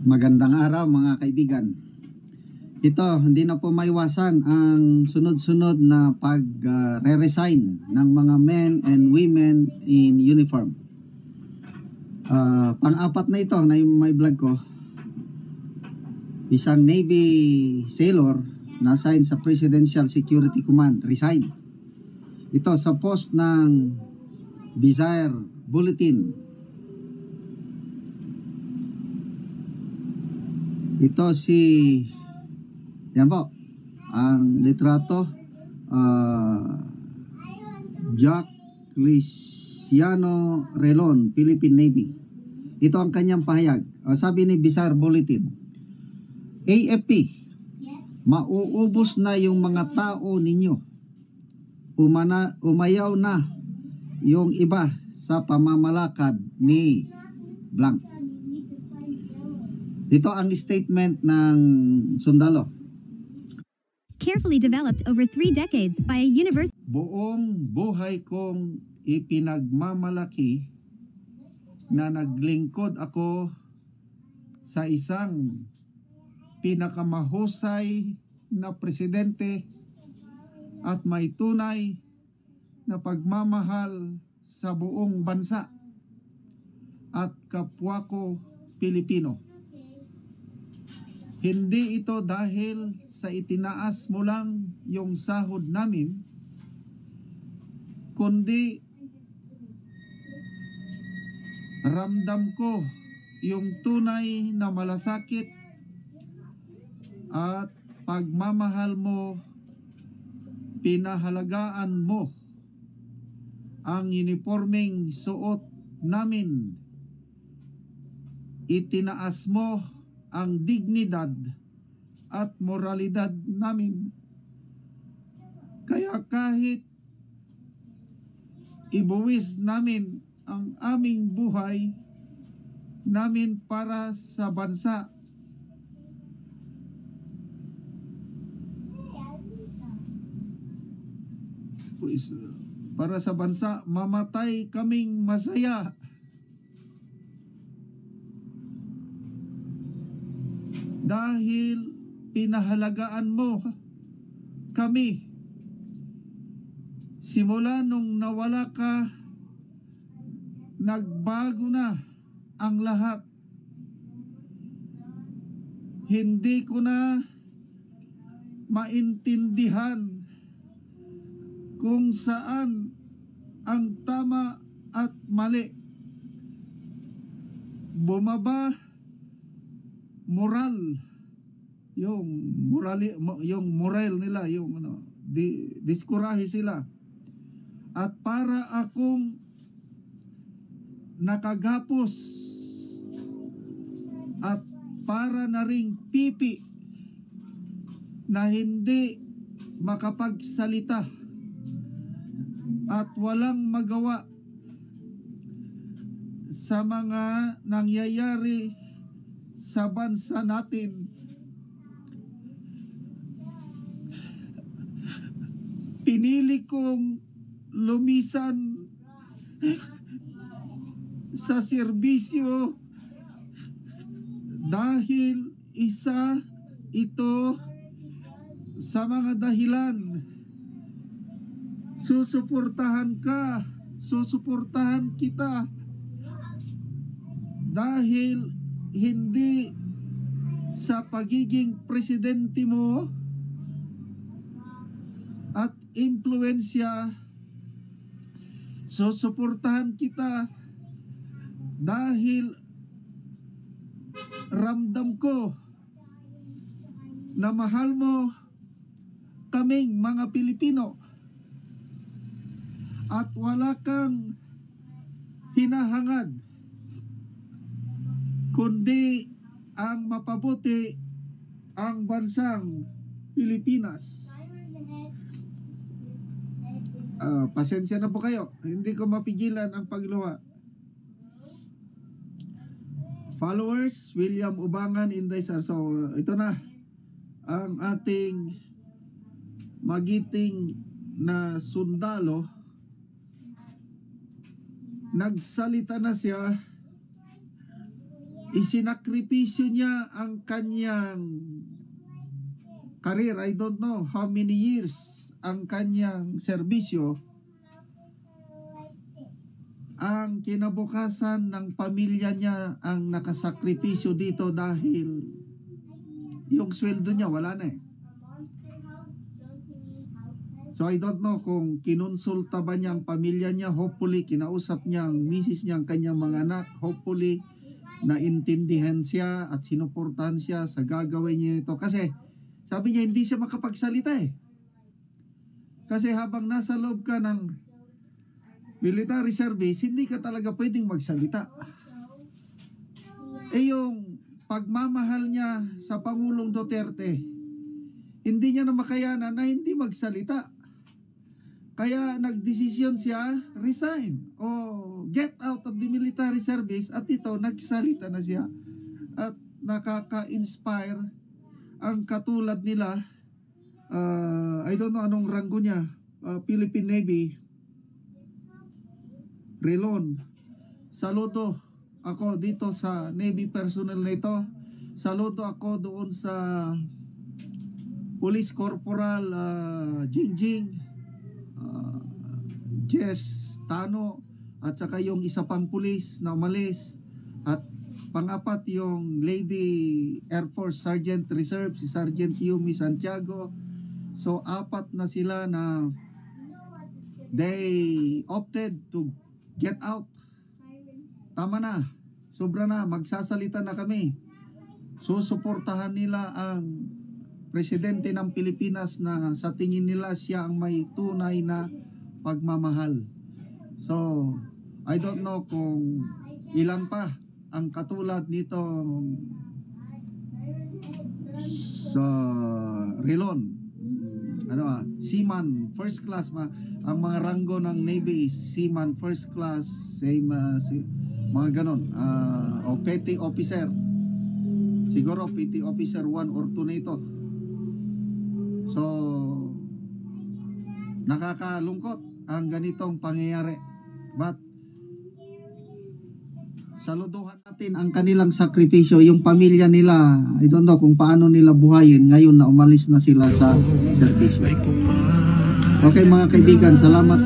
Magandang araw mga kaibigan. Ito, hindi na po maiwasan ang sunod-sunod na pag-re-resign ng mga men and women in uniform. Pang-apat na ito na may vlog ko. Isang Navy sailor na assign sa Presidential Security Command, resign. Ito sa post ng Bizarre Bulletin. Ito yan po, ang litrato, Jack Cristiano Relon, Philippine Navy. Ito ang kanyang pahayag. Sabi ni Bizarre Bulletin, AFP, mauubos na yung mga tao ninyo. Umayaw na yung iba sa pamamalakad ni Blanc. Ito ang statement ng sundalo. Carefully developed over 3 decades by a university. Buong buhay kong ipinagmamalaki na naglingkod ako sa isang pinakamahusay na presidente at may tunay na pagmamahal sa buong bansa at kapwa ko Pilipino. Hindi ito dahil sa itinaas mo lang yung sahod namin, kundi ramdam ko yung tunay na malasakit at pagmamahal mo. Pinahalagaan mo ang uniformeng suot namin. Itinaas mo ang dignidad at moralidad namin. Kaya kahit ibuwis namin ang aming buhay namin para sa bansa, mamatay kaming masaya. Dahil pinahalagaan mo kami. Simula nung nawala ka, nagbago na ang lahat. Hindi ko na maintindihan kung saan ang tama at mali. Bumaba moral, yung moral nila, yung diskurahe sila. At para akong nakagapos at para na ring pipi na hindi makapagsalita at walang magawa sa mga nangyayari sa bansa natin. Pinili kong lumisan sa serbisyo dahil isa ito sa mga dahilan. Susuportahan kita dahil hindi sa pagiging presidente mo at impluensya. Susuportahan kita dahil ramdam ko na mahal mo kaming mga Pilipino at wala kang hinahangad kundi ang mapabuti ang bansang Pilipinas. Pasensya na po kayo, hindi ko mapigilan ang pagluha. Followers, William Ubangan, Inday Sar. So ito na ang ating magiting na sundalo. Nagsalita na siya Isinakripisyo niya ang kanyang career, I don't know how many years, ang kanyang serbisyo, ang kinabukasan ng pamilya niya ang nakasakripisyo dito dahil yung sweldo niya wala na eh. So I don't know kung kinonsulta ba niya ang pamilya niya, hopefully kinausap niya ang misis niya, ang kanyang mga anak, hopefully naintindihan siya at sinuportahan siya sa gagawin niya ito. Kasi sabi niya hindi siya makapagsalita eh. Kasi habang nasa loob ka ng military service, hindi ka talaga pwedeng magsalita. Eh yung pagmamahal niya sa Pangulong Duterte, hindi niya na makayanan na hindi magsalita. Kaya nagdesisyon siya, resign o get out of the military service, at ito nagsalita na siya. At nakaka-inspire ang katulad nila, I don't know anong ranggo niya, Philippine Navy, Relon. Saludo ako dito sa Navy personnel na ito. Saludo ako doon sa Police Corporal Jingjing, Jess Tano, at saka yung isa pang pulis na umalis, at pang-apat yung Lady Air Force Sergeant Reserve, si Sergeant Yumi Santiago. So 4 na sila na they opted to get out. Tama na, sobra na, magsasalita na kami. Susuportahan nila ang presidente ng Pilipinas na sa tingin nila siya ang may tunay na pagmamahal. So I don't know kung ilan pa ang katulad nito sa Relon, seaman first class, ang mga ranggo ng Navy is seaman first class, same mga ganon, o petty officer, siguro petty officer 1 or 2 na ito. So nakakalungkot ang ganitong pangyayari, but saluduhan natin ang kanilang sakripisyo, yung pamilya nila. I don't know kung paano nila buhayin ngayon na umalis na sila sa serbisyo. Okay mga kaibigan, salamat